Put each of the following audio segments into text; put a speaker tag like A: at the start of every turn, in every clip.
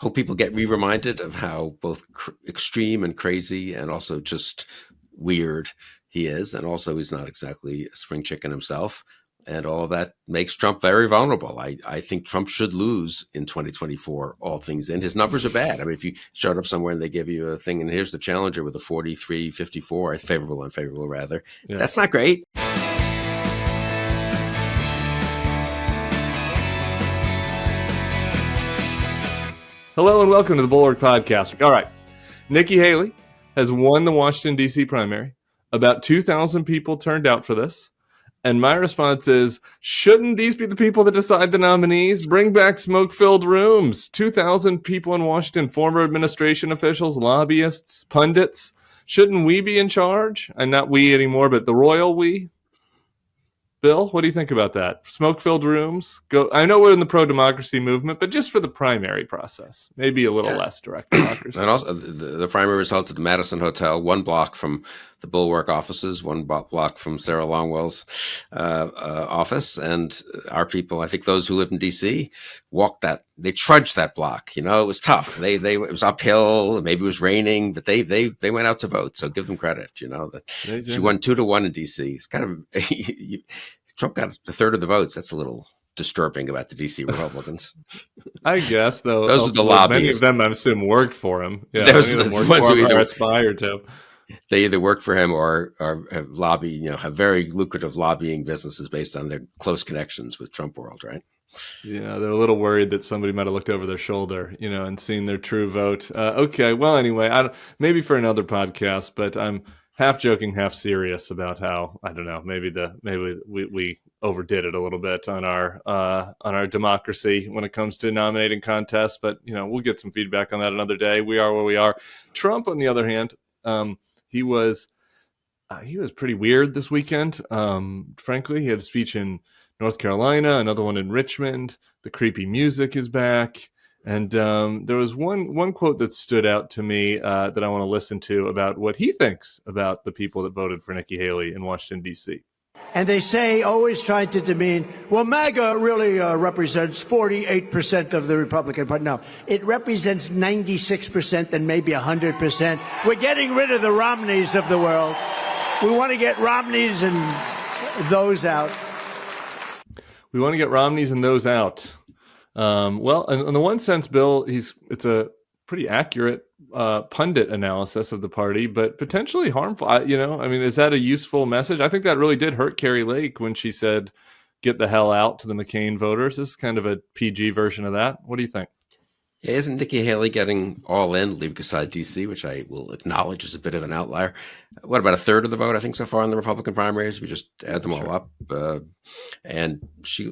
A: hope people get reminded of how both extreme and crazy and also just weird he is. And also he's not exactly a spring chicken himself. And all of that makes Trump very vulnerable. I think Trump should lose in 2024, all things in. His numbers are bad. I mean, if you showed up somewhere and they give you a thing, and here's the challenger with a 43-54, favorable, unfavorable rather, that's not great.
B: Hello and welcome to the Bulwark Podcast. All right. Nikki Haley has won the Washington, D.C. primary. About 2,000 people turned out for this. And my response is, shouldn't these be the people that decide the nominees? Bring back smoke-filled rooms. 2,000 people in Washington, former administration officials, lobbyists, pundits. Shouldn't we be in charge? And not we anymore, but the royal we. Bill, what do you think about that? Smoke-filled rooms? I know we're in the pro-democracy movement, but just for the primary process. Maybe a little less direct democracy.
A: And also, the primary was held at the Madison Hotel, 1 block from the Bulwark offices, 1 block from Sarah Longwell's office. And our people, I think those who live in D.C., they trudged that block. You know, it was tough. It was uphill. Maybe it was raining, but they went out to vote. So give them credit. You know, she won 2-1 in D.C. It's kind of Trump got a third of the votes. That's a little disturbing about the D.C. Republicans.
B: I guess, though.
A: Those are the lobbyists.
B: Many of them, I assume, worked for him. Yeah,
A: those are the ones who either
B: aspired to.
A: They either work for him or have have very lucrative lobbying businesses based on their close connections with Trump world, right?
B: Yeah, they're a little worried that somebody might have looked over their shoulder, and seen their true vote. Okay, well, anyway, maybe for another podcast, but I'm half joking, half serious about how, I don't know, maybe we overdid it a little bit on our democracy when it comes to nominating contests. But we'll get some feedback on that another day. We are where we are. Trump, on the other hand, he was pretty weird this weekend. Frankly, he had a speech in North Carolina, another one in Richmond. The creepy music is back. And there was one quote that stood out to me that I want to listen to about what he thinks about the people that voted for Nikki Haley in Washington, D.C.
C: And they say, always trying to demean, well, MAGA really represents 48% of the Republican Party. No, it represents 96% and maybe 100%. We're getting rid of the Romneys of the world. We want to get Romneys and those out.
B: We want to get Romneys and those out. Well, in the one sense, Bill, it's a pretty accurate pundit analysis of the party, but potentially harmful. Is that a useful message? I think that really did hurt Carrie Lake when she said, "Get the hell out" to the McCain voters. This is kind of a PG version of that. What do you think?
A: Yeah, isn't Nikki Haley getting all in, leaving aside D.C., which I will acknowledge is a bit of an outlier? What, about a third of the vote, I think, so far in the Republican primaries? We just add them all up. And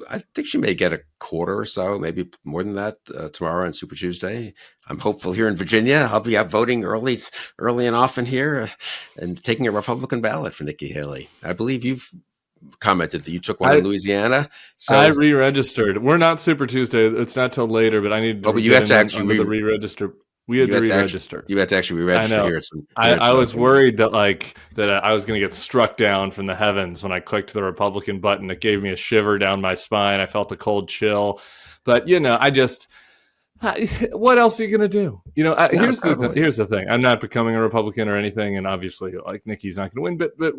A: I think she may get a quarter or so, maybe more than that, tomorrow on Super Tuesday. I'm hopeful here in Virginia. I'll be out voting early and often here and taking a Republican ballot for Nikki Haley. I believe you've commented that you took one in Louisiana. So
B: I re-registered. We're not Super Tuesday. It's not till later, but I need to.
A: But you have to actually
B: re-register. We had to re-register.
A: You had to actually re-register here.
B: I was worried that I was going to get struck down from the heavens when I clicked the Republican button. It gave me a shiver down my spine. I felt a cold chill. But what else are you going to do? Here's the thing. I'm not becoming a Republican or anything, and obviously, Nikki's not going to win. But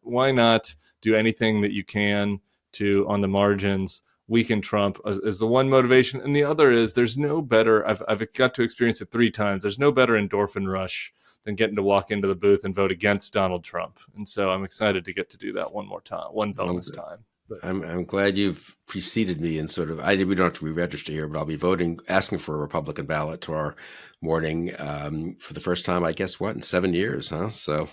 B: why not do anything that you can to, on the margins, weaken Trump is the one motivation, and the other is there's no better. I've got to experience it 3 times. There's no better endorphin rush than getting to walk into the booth and vote against Donald Trump. And so I'm excited to get to do that one more time, one bonus time. But
A: I'm glad you've preceded me in sort of, we don't have to re-register here, but I'll be asking for a Republican ballot tomorrow morning for the first time, I guess, in 7 years, huh? So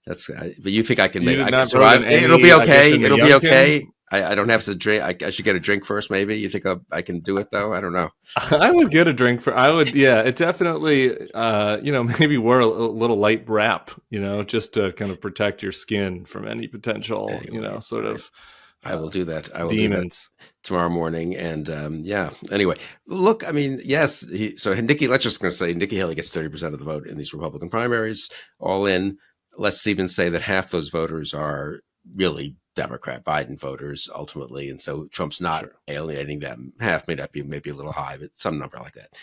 A: that's, but you think I can survive? It'll be okay. It'll be okay. I don't have to drink. I should get a drink first, maybe. You think I can do it, though? I don't know.
B: I would get a drink it definitely, maybe wear a little light wrap, just to kind of protect your skin from any potential,
A: I will do that. I will
B: demons
A: do that tomorrow morning. And anyway, look, yes. So Nikki, let's just going to say Nikki Haley gets 30% of the vote in these Republican primaries, all in. Let's even say that half those voters are really Democrat Biden voters ultimately. And so Trump's not alienating them. Half may not be, maybe a little high, but some number like that.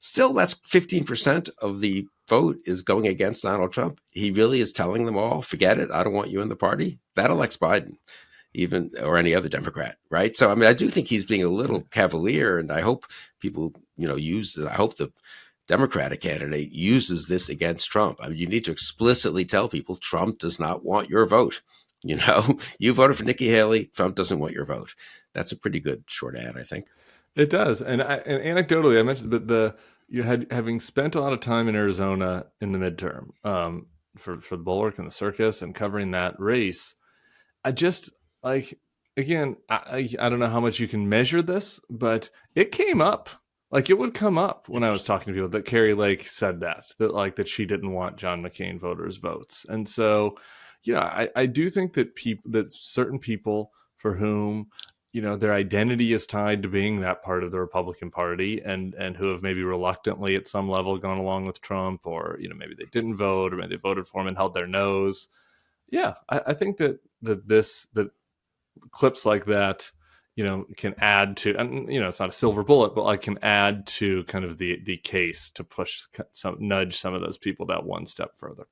A: Still, that's 15% of the vote is going against Donald Trump. He really is telling them all, forget it, I don't want you in the party. That elects Biden, even, or any other Democrat, right? So, I mean, I do think he's being a little cavalier, and I hope people, I hope the Democratic candidate uses this against Trump. I mean, you need to explicitly tell people Trump does not want your vote. You voted for Nikki Haley. Trump doesn't want your vote. That's a pretty good short ad, I think.
B: It does. And anecdotally, I mentioned that having spent a lot of time in Arizona in the midterm for the Bulwark and the circus and covering that race, I just again, I don't know how much you can measure this, but it came up. Like, it would come up when I was talking to people that Carrie Lake said that she didn't want John McCain voters' votes. And so, I do think that certain people for whom, their identity is tied to being that part of the Republican Party and who have maybe reluctantly at some level gone along with Trump, or, maybe they didn't vote, or maybe they voted for him and held their nose. Yeah, I think that clips like that, can add to, and it's not a silver bullet, but can add to kind of the case to nudge some of those people that one step further.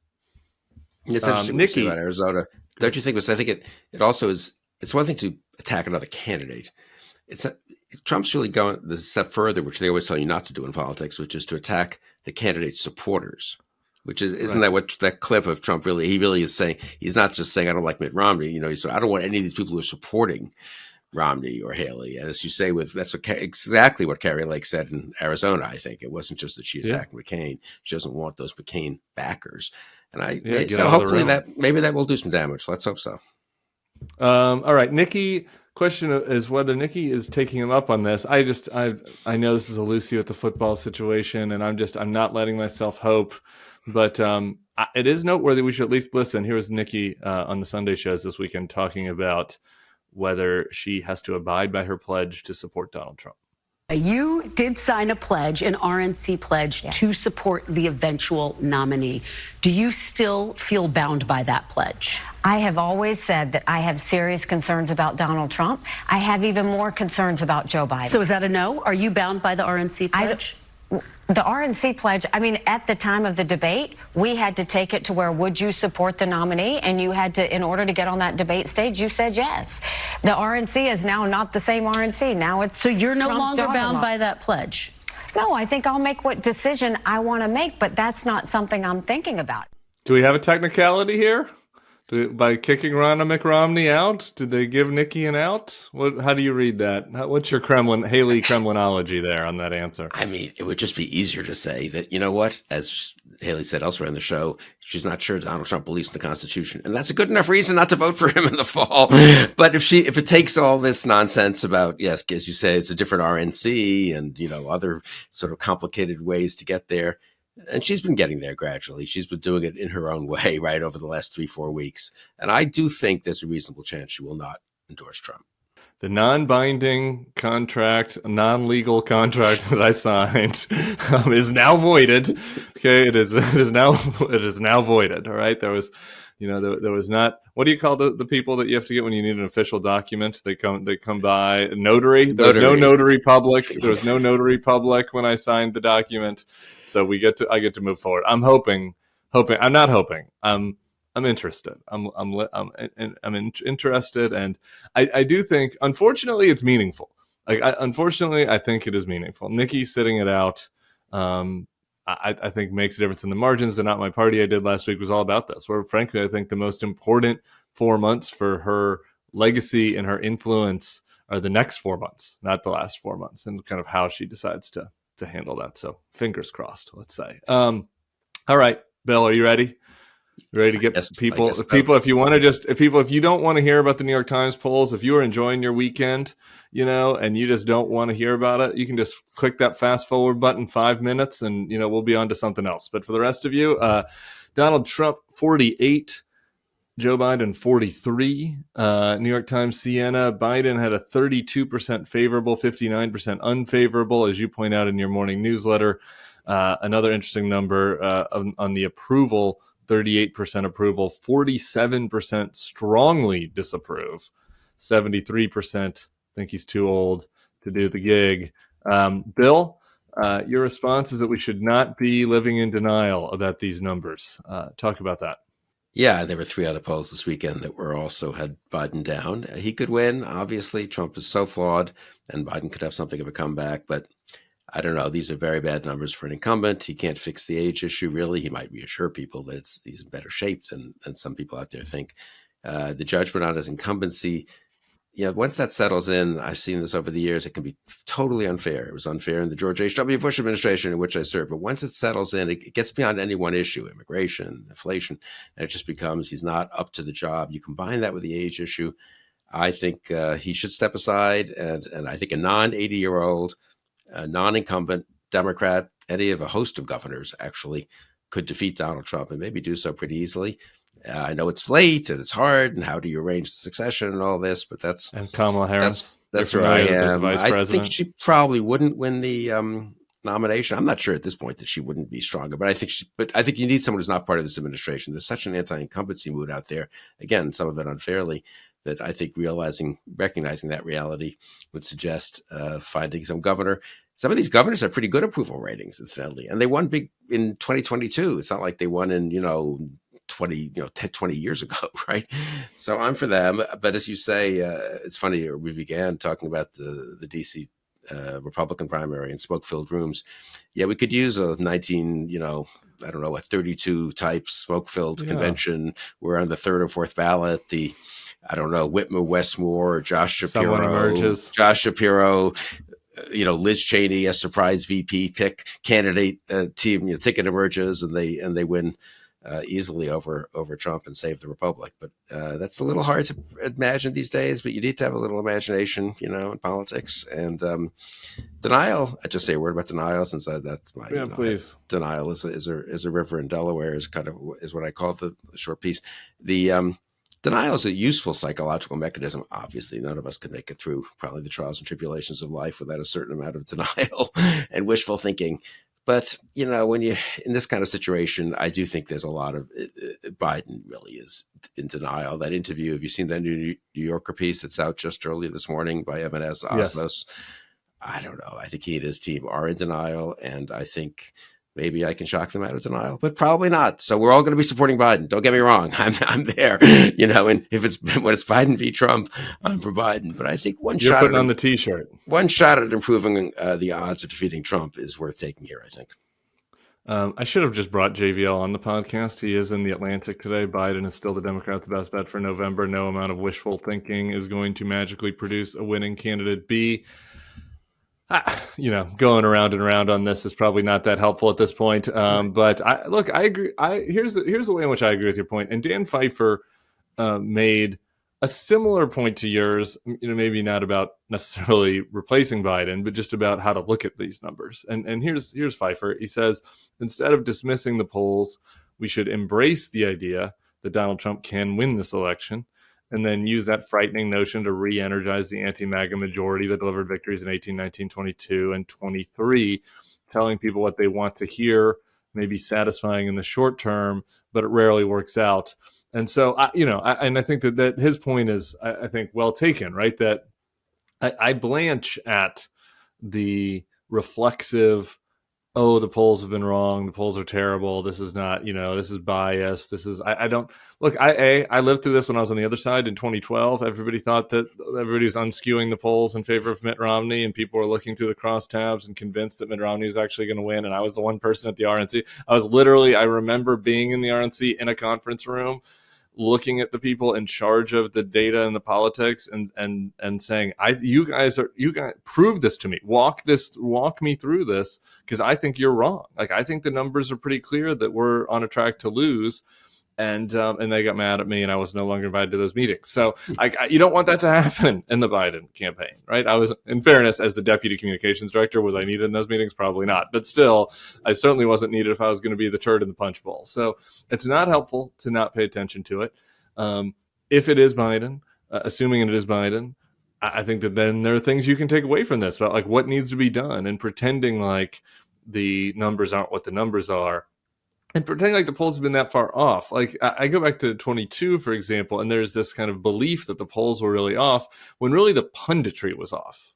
A: It's interesting Nikki about Arizona. Don't you think? I think it also is. It's one thing to attack another candidate. Trump's really going the step further, which they always tell you not to do in politics, which is to attack the candidate's supporters. Which isn't that what that clip of Trump really? He really is saying. He's not just saying I don't like Mitt Romney. He's I don't want any of these people who are supporting Romney or Haley. And as you say, that's exactly what Carrie Lake said in Arizona. I think it wasn't just that she attacked McCain. She doesn't want those McCain backers. And hopefully maybe that will do some damage. Let's hope so.
B: All right, Nikki. Question is whether Nikki is taking him up on this. I know this is a Lucy with the football situation, and I'm not letting myself hope, but it is noteworthy. We should at least listen. Here was Nikki on the Sunday shows this weekend talking about whether she has to abide by her pledge to support Donald Trump.
D: You did sign a pledge, an RNC pledge, to support the eventual nominee. Do you still feel bound by that pledge?
E: I have always said that I have serious concerns about Donald Trump. I have even more concerns about Joe Biden.
D: So is that a no? Are you bound by the RNC pledge?
E: The RNC pledge, at the time of the debate, we had to take it to where, would you support the nominee? And you had to, in order to get on that debate stage, you said yes. The RNC is now not the same RNC. Now it's
D: So you're no
E: Trump's
D: longer bound by that pledge?
E: No, I think I'll make what decision I want to make, but that's not something I'm thinking about.
B: Do we have a technicality here? By kicking Ronna McRomney out, did they give Nikki an out? How do you read that? What's your Haley Kremlinology there on that answer?
A: I mean, it would just be easier to say that, what, as Haley said elsewhere in the show, she's not sure Donald Trump believes in the Constitution. And that's a good enough reason not to vote for him in the fall. But if it takes all this nonsense about, yes, as you say, it's a different RNC and, other sort of complicated ways to get there. And she's been getting there gradually. She's been doing it in her own way, right, over the last 3-4 weeks. And I do think there's a reasonable chance she will not endorse Trump.
B: The non-binding contract, non-legal contract that I signed is now voided. Okay, it is now voided. All right, there was not. What do you call the people that you have to get when you need an official document? They come by. Notary. There was no notary public. There was no notary public when I signed the document. So I get to move forward. I'm hoping. I'm not hoping. I'm interested. I'm interested, and I do think. Unfortunately, it's meaningful. Unfortunately, I think it is meaningful. Nikki sitting it out. I think makes a difference in the margins. The Not My Party I did last week was all about this, where frankly, I think the most important 4 months for her legacy and her influence are the next 4 months, not the last 4 months, and kind of how she decides to handle that. So fingers crossed, let's say. All right, Bill, are you ready? You ready to get people? If you don't want to hear about the New York Times polls, if you are enjoying your weekend, and you just don't want to hear about it, you can just click that fast forward button 5 minutes, and we'll be on to something else. But for the rest of you, Donald Trump 48, Joe Biden 43. New York Times Siena, Biden had a 32% favorable, 59% unfavorable, as you point out in your morning newsletter. Another interesting number on the approval. 38% approval, 47% strongly disapprove, 73% think he's too old to do the gig. Bill, Your response is that we should not be living in denial about these numbers. Talk about that.
A: Yeah, there were 3 other polls this weekend that were also had Biden down. He could win. Obviously, Trump is so flawed, and Biden could have something of a comeback. But I don't know. These are very bad numbers for an incumbent. He can't fix the age issue, really. He might reassure people that he's in better shape than some people out there think. The judgment on his incumbency, once that settles in, I've seen this over the years, it can be totally unfair. It was unfair in the George H.W. Bush administration in which I served. But once it settles in, it gets beyond any one issue, immigration, inflation, and it just becomes he's not up to the job. You combine that with the age issue, I think he should step aside. And I think a non-80-year-old, non-incumbent Democrat, any of a host of governors actually could defeat Donald Trump and maybe do so pretty easily. I know it's late and it's hard, and how do you arrange the succession and all this? But
B: and Kamala Harris.
A: That's where I am.
B: Vice
A: I
B: president.
A: think she probably wouldn't win the nomination. I'm not sure at this point that she wouldn't be stronger, but I think you need someone who's not part of this administration. There's such an anti-incumbency mood out there. Again, some of it unfairly. That I think recognizing that reality would suggest finding some governor. Some of these governors have pretty good approval ratings, incidentally, and they won big in 2022. It's not like they won in 20 years ago, right? So I'm for them. But as you say, it's funny. We began talking about the DC Republican primary in smoke-filled rooms. Yeah, we could use a 32 type smoke-filled convention. We're on the 3rd or 4th ballot. Whitmer Westmore, Josh Shapiro.
B: Someone emerges.
A: Liz Cheney, a surprise VP pick candidate team, ticket emerges and they win easily over Trump and save the republic. But that's a little hard to imagine these days, but you need to have a little imagination, in politics. And denial, I just say a word about denial since that's my,
B: please.
A: Denial is a river in Delaware is what I call the short piece. The denial is a useful psychological mechanism. Obviously, none of us can make it through probably the trials and tribulations of life without a certain amount of denial and wishful thinking. But, when you're in this kind of situation, I do think there's a lot of Biden really is in denial. That interview, have you seen that New Yorker piece that's out just early this morning by Evan S. Osmos?
B: Yes.
A: I don't know. I think he and his team are in denial, and I think maybe I can shock them out of denial, but probably not. So we're all going to be supporting Biden. Don't get me wrong. I'm there, and when it's Biden v. Trump, I'm for Biden. But I think
B: You're putting on the T-shirt.
A: One shot at improving the odds of defeating Trump is worth taking here, I think.
B: I should have just brought JVL on the podcast. He is in the Atlantic today. Biden is still the Democrat, the best bet for November. No amount of wishful thinking is going to magically produce a winning candidate B. Going around and around on this is probably not that helpful at this point. But I agree. Here's the way in which I agree with your point. And Dan Pfeiffer made a similar point to yours. Maybe not about necessarily replacing Biden, but just about how to look at these numbers. And here's Pfeiffer. He says, instead of dismissing the polls, we should embrace the idea that Donald Trump can win this election, and then use that frightening notion to re-energize the anti-MAGA majority that delivered victories in 18, 19, 22, and 23, telling people what they want to hear, maybe satisfying in the short term, but it rarely works out. And so, I think that his point is, I think, well taken, right? That I blanch at the reflexive, oh, the polls have been wrong. The polls are terrible. This is not, this is biased. This is, I don't, look, I lived through this when I was on the other side in 2012. Everybody thought that everybody was unskewing the polls in favor of Mitt Romney, and people were looking through the crosstabs and convinced that Mitt Romney was actually going to win. And I was the one person at the RNC. I remember being in the RNC in a conference room, looking at the people in charge of the data and the politics and saying, you guys prove this to me, walk me through this, because I think you're wrong. Like, I think the numbers are pretty clear that we're on a track to lose. And they got mad at me, and I was no longer invited to those meetings. So you don't want that to happen in the Biden campaign, right? I was, in fairness, as the deputy communications director, was I needed in those meetings? Probably not. But still, I certainly wasn't needed if I was going to be the turd in the punch bowl. So it's not helpful to not pay attention to it. If it is Biden, assuming it is Biden, I think that then there are things you can take away from this about like what needs to be done, and pretending like the numbers aren't what the numbers are. And pretending like the polls have been that far off. Like, I go back to 22, for example, and there's this kind of belief that the polls were really off when really the punditry was off.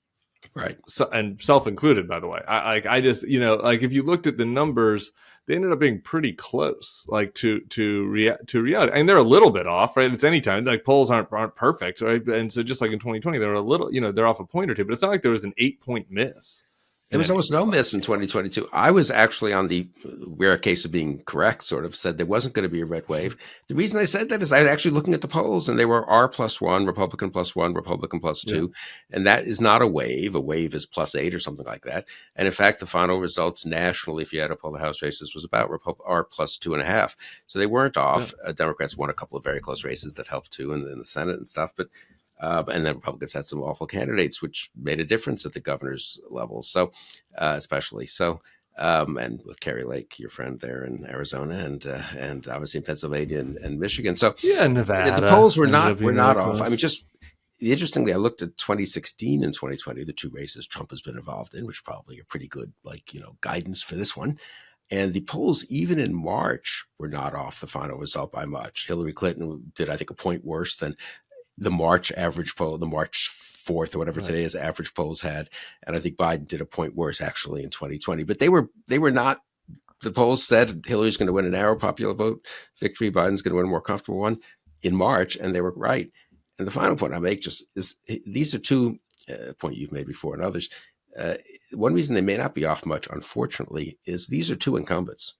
A: Right.
B: So, and self included, by the way. I just, like if you looked at the numbers, they ended up being pretty close, like to reality. And they're a little bit off, right? It's anytime, like polls aren't perfect, right? And so just like in 2020, they were a little, they're off a point or two, but it's not like there was an 8-point miss.
A: There was almost no miss in 2022. I was actually on the rare case of being correct, sort of said there wasn't going to be a red wave. The reason I said that is I was actually looking at the polls, and they were R+1, Republican +1, Republican +2. Yeah. And that is not a wave. A wave is +8 or something like that. And in fact, the final results nationally, if you add up all the House races, was about R +2.5. So they weren't off. Yeah. Democrats won a couple of very close races that helped too in the Senate and stuff. But and then Republicans had some awful candidates, which made a difference at the governor's level. So, especially so, and with Kerry Lake, your friend there in Arizona, and obviously in Pennsylvania and Michigan. So,
B: yeah, Nevada.
A: The polls were not off. I mean, just interestingly, I looked at 2016 and 2020, the two races Trump has been involved in, which probably are pretty good, guidance for this one. And the polls, even in March, were not off the final result by much. Hillary Clinton did, I think, a point worse than the March average poll, the March 4th or whatever today is average polls had. And I think Biden did a point worse actually in 2020, but they were not, the polls said Hillary's going to win a narrow popular vote victory. Biden's going to win a more comfortable one in March. And they were right. And the final point I make just is these are two point you've made before and others. One reason they may not be off much, unfortunately, is these are two incumbents.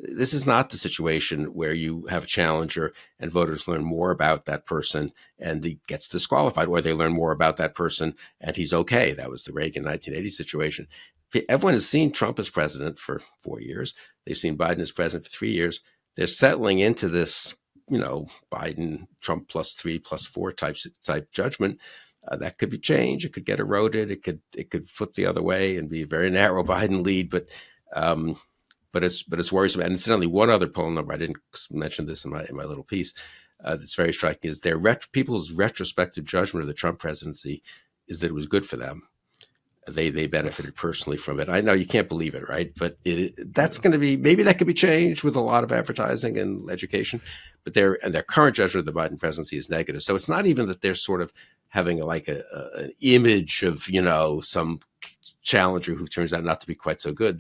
A: This is not the situation where you have a challenger and voters learn more about that person and he gets disqualified, or they learn more about that person and he's okay. That was the Reagan 1980 situation. Everyone has seen Trump as president for 4 years. They've seen Biden as president for 3 years. They're settling into this, Biden, Trump +3, +4 type judgment. That could be changed. It could get eroded. It could flip the other way and be a very narrow Biden lead. But it's worrisome. And incidentally, one other poll number, I didn't mention this in my little piece, that's very striking is people's retrospective judgment of the Trump presidency is that it was good for them. They benefited personally from it. I know you can't believe it, right? But that's going to be, maybe that could be changed with a lot of advertising and education. But their current judgment of the Biden presidency is negative. So it's not even that they're sort of having an image of some challenger who turns out not to be quite so good.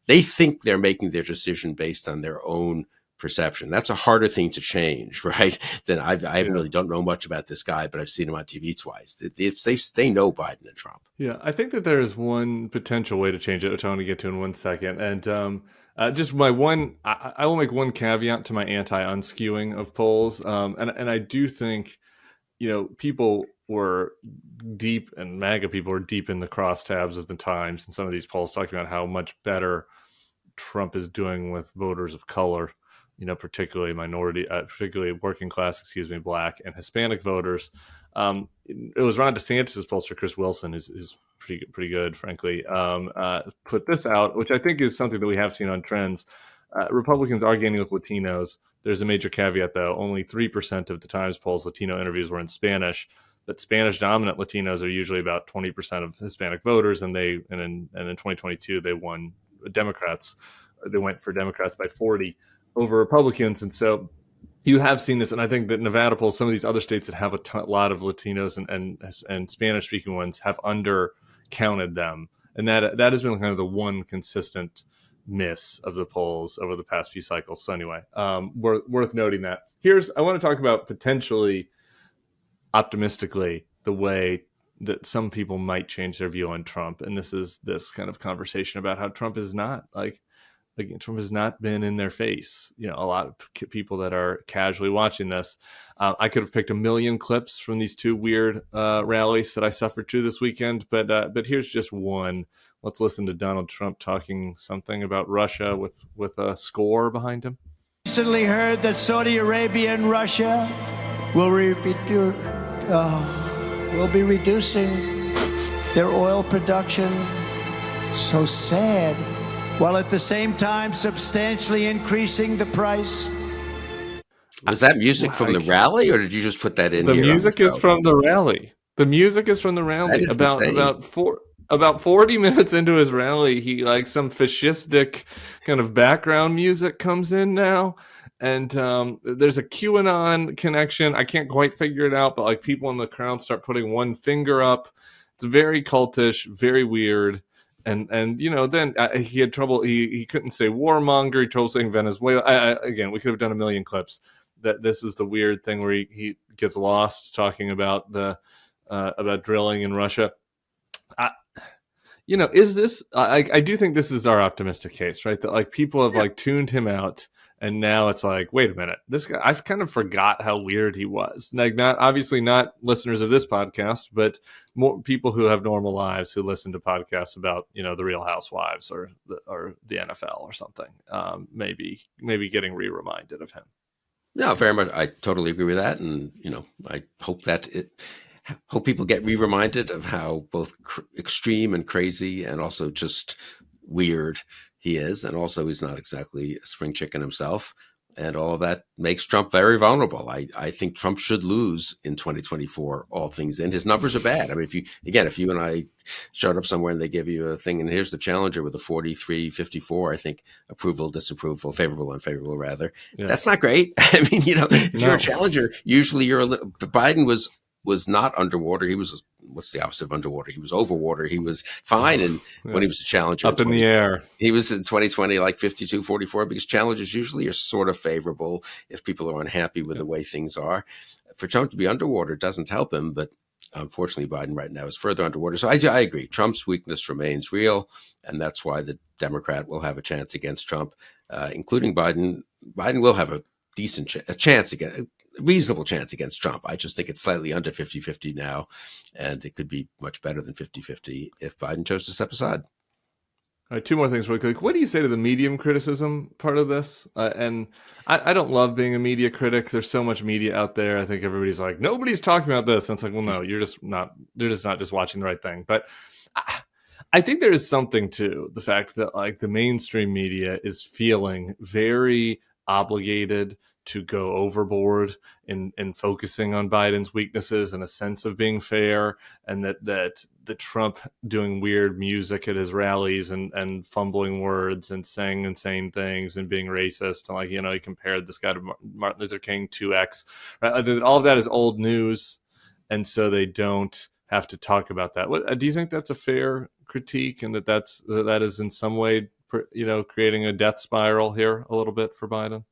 A: They think they're making their decision based on their own perception. That's a harder thing to change, right? Than I really don't know much about this guy, but I've seen him on TV twice. They know Biden and Trump.
B: Yeah, I think that there is one potential way to change it, which I want to get to in 1 second. And just my one, I will make one caveat to my anti-unskewing of polls. And I do think, people were deep, and MAGA people were deep in the crosstabs of the Times and some of these polls talking about how much better Trump is doing with voters of color, particularly particularly working class, Black and Hispanic voters. It was Ron DeSantis' pollster, Chris Wilson, is pretty good, frankly, put this out, which I think is something that we have seen on trends. Republicans are gaining with Latinos. There's a major caveat, though. Only 3% of the Times polls Latino interviews were in Spanish, but Spanish-dominant Latinos are usually about 20% of Hispanic voters, and in 2022 they won Democrats. They went for Democrats by 40 over Republicans, and so you have seen this. And I think that Nevada polls, some of these other states that have a lot of Latinos and Spanish-speaking ones, have undercounted them, and that has been kind of the one consistent miss of the polls over the past few cycles. So anyway, worth noting that. I want to talk about potentially, optimistically, the way that some people might change their view on Trump. And this is this kind of conversation about how Trump is not Trump has not been in their face. A lot of people that are casually watching this, I could have picked a million clips from these two weird rallies that I suffered to this weekend, but here's just one. Let's listen to Donald Trump talking something about Russia with a score behind him.
C: Recently heard that Saudi Arabia and Russia will be reducing their oil production. So sad. While at the same time substantially increasing the price.
A: Was that music from the rally, or did you just put that in here?
B: The music is from the rally. The music is from the rally. About 40 minutes into his rally, he some fascistic kind of background music comes in now. And there's a QAnon connection. I can't quite figure it out, but people in the crowd start putting one finger up. It's very cultish, very weird. And then he had trouble. He couldn't say warmonger. He trouble saying Venezuela. Again, we could have done a million clips. That this is the weird thing where he gets lost talking about about drilling in Russia. Is this? I do think this is our optimistic case, right? That like people have like tuned him out, and now it's like, wait a minute, this guy. I've kind of forgot how weird he was. Like, not listeners of this podcast, but more people who have normal lives who listen to podcasts about the Real Housewives or the NFL or something. Maybe getting reminded of him.
A: No, very much. I totally agree with that, and I hope that hope people get reminded of how both extreme and crazy and also just weird he is. And also he's not exactly a spring chicken himself. And all of that makes Trump very vulnerable. I think Trump should lose in 2024, all things in. His numbers are bad. I mean, if you and I showed up somewhere and they give you a thing, and here's the challenger with a 43-54, I think approval, disapproval, favorable, unfavorable, rather. Yeah. That's not great. I mean, if you're a challenger, usually Biden was not underwater. He was, what's the opposite of underwater? He was overwater. He was fine. And when he was a challenger,
B: up in the air,
A: he was in 2020, like 52-44, because challengers usually are sort of favorable if people are unhappy with the way things are. For Trump to be underwater doesn't help him, but unfortunately Biden right now is further underwater. So I agree. Trump's weakness remains real. And that's why the Democrat will have a chance against Trump, including Biden. Biden will have a reasonable chance against Trump. I just think it's slightly under 50-50 now, and it could be much better than 50-50 if Biden chose to step aside.
B: All right, two more things really quick. What do you say to the medium criticism part of this? And I don't love being a media critic. There's so much media out there. I think everybody's like, nobody's talking about this. And it's like, well, no, they're just not just watching the right thing. But I think there is something to the fact that like the mainstream media is feeling very obligated to go overboard in focusing on Biden's weaknesses and a sense of being fair, and that the Trump doing weird music at his rallies and fumbling words and saying insane things and being racist, and he compared this guy to Martin Luther King 2X, right? All of that is old news, and so they don't have to talk about that. What do you think that's a fair critique, and that is in some way creating a death spiral here a little bit for Biden?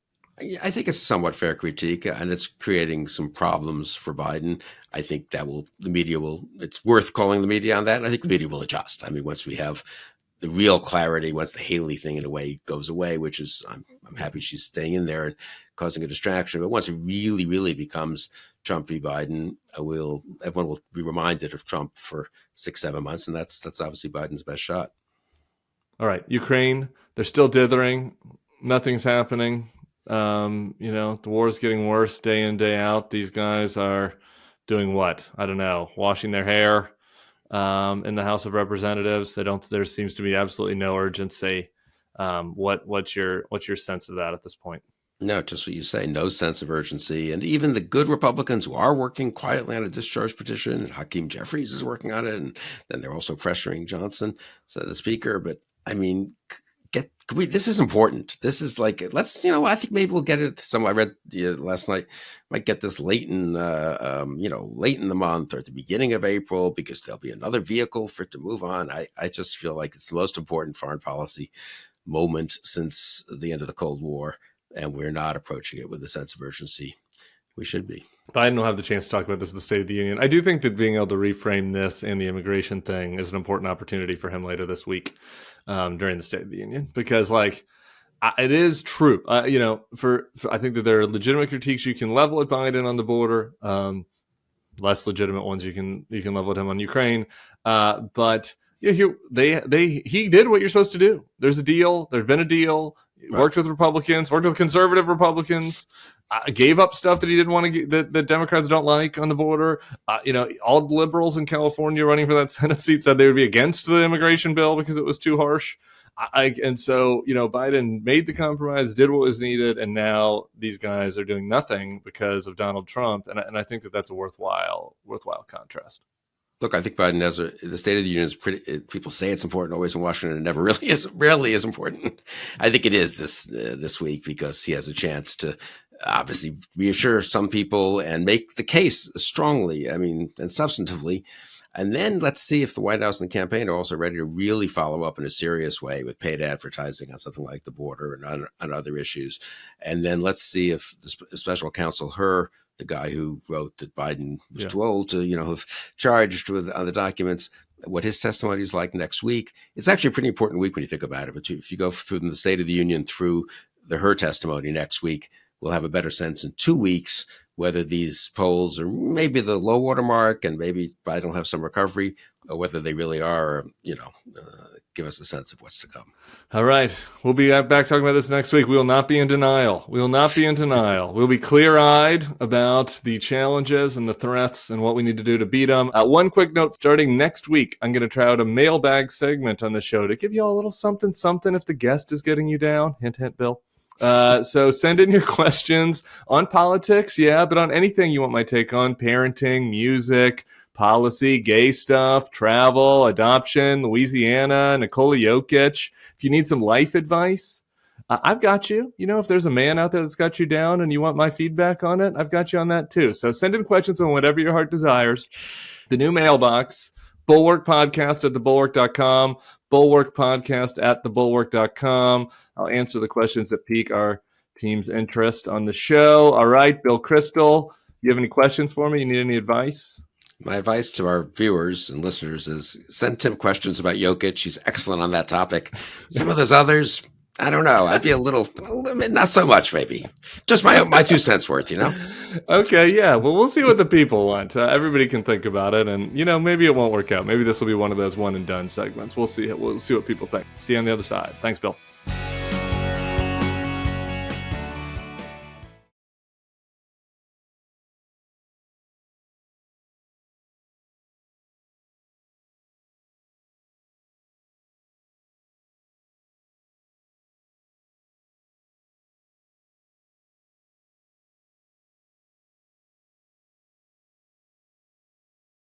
A: I think it's a somewhat fair critique, and it's creating some problems for Biden. I think it's worth calling the media on that. And I think the media will adjust. I mean, once we have the real clarity, once the Haley thing in a way goes away, which is, I'm happy she's staying in there and causing a distraction. But once it really, really becomes Trump v. Biden, everyone will be reminded of Trump for 6-7 months. And that's obviously Biden's best shot.
B: All right. Ukraine, they're still dithering. Nothing's happening. The war is getting worse day in, day out. These guys are doing what? I don't know, washing their hair in the House of Representatives. There seems to be absolutely no urgency. What's your sense of that at this point?
A: No, just what you say, no sense of urgency. And even the good Republicans who are working quietly on a discharge petition, Hakeem Jeffries is working on it, and then they're also pressuring Johnson, so the speaker. But I mean, this is important. This is like, I think maybe we'll get it. Some I read last night, might get this late in the month or at the beginning of April, because there'll be another vehicle for it to move on. I just feel like it's the most important foreign policy moment since the end of the Cold War, and we're not approaching it with a sense of urgency we should be.
B: Biden will have the chance to talk about this in the State of the Union. I do think that being able to reframe this and the immigration thing is an important opportunity for him later this week during the State of the Union, because it is true. I think that there are legitimate critiques you can level at Biden on the border, less legitimate ones you can level at him on Ukraine. But he did what you're supposed to do. There's a deal. There's been a deal. Right. Worked with Republicans, worked with conservative Republicans, gave up stuff that he didn't want to get, that Democrats don't like on the border. All the liberals in California running for that Senate seat said they would be against the immigration bill because it was too harsh. And so Biden made the compromise, did what was needed, and now these guys are doing nothing because of Donald Trump. And I think that that's a worthwhile contrast.
A: Look, I think Biden the State of the Union is pretty. People say it's important always in Washington, and never really is. Rarely is important. I think it is this week, because he has a chance to obviously reassure some people and make the case strongly. I mean, and substantively. And then let's see if the White House and the campaign are also ready to really follow up in a serious way with paid advertising on something like the border and on other issues. And then let's see if the special counsel, the guy who wrote that Biden was too old to, have charged on the documents, what his testimony is like next week. It's actually a pretty important week when you think about it. But if you go through the State of the Union through her testimony next week, we'll have a better sense in 2 weeks whether these polls are maybe the low water mark and maybe Biden will have some recovery, or whether they really are, give us a sense of what's to come.
B: All right. We'll be back talking about this next week. We will not be in denial. We will not be in denial. We'll be clear-eyed about the challenges and the threats and what we need to do to beat them. One quick note, starting next week, I'm going to try out a mailbag segment on the show to give you all a little something if the guest is getting you down. Hint, hint, Bill. So send in your questions on politics, but on anything you want my take on: parenting, music, policy, gay stuff, travel, adoption, Louisiana, Nikola Jokic. If you need some life advice, I've got you. If there's a man out there that's got you down and you want my feedback on it, I've got you on that too. So send in questions on whatever your heart desires. The new mailbox, Bulwark Podcast at thebulwark.com, Bulwark Podcast at thebulwark.com. I'll answer the questions that pique our team's interest on the show. All right, Bill Kristol, you have any questions for me? You need any advice?
A: My advice to our viewers and listeners is send Tim questions about Jokic. He's excellent on that topic. Some of those others, I don't know. I'd be a little, not so much, maybe. Just my 2 cents worth,
B: Okay, yeah. Well, we'll see what the people want. Everybody can think about it, and maybe it won't work out. Maybe this will be one of those one and done segments. We'll see. We'll see what people think. See you on the other side. Thanks, Bill.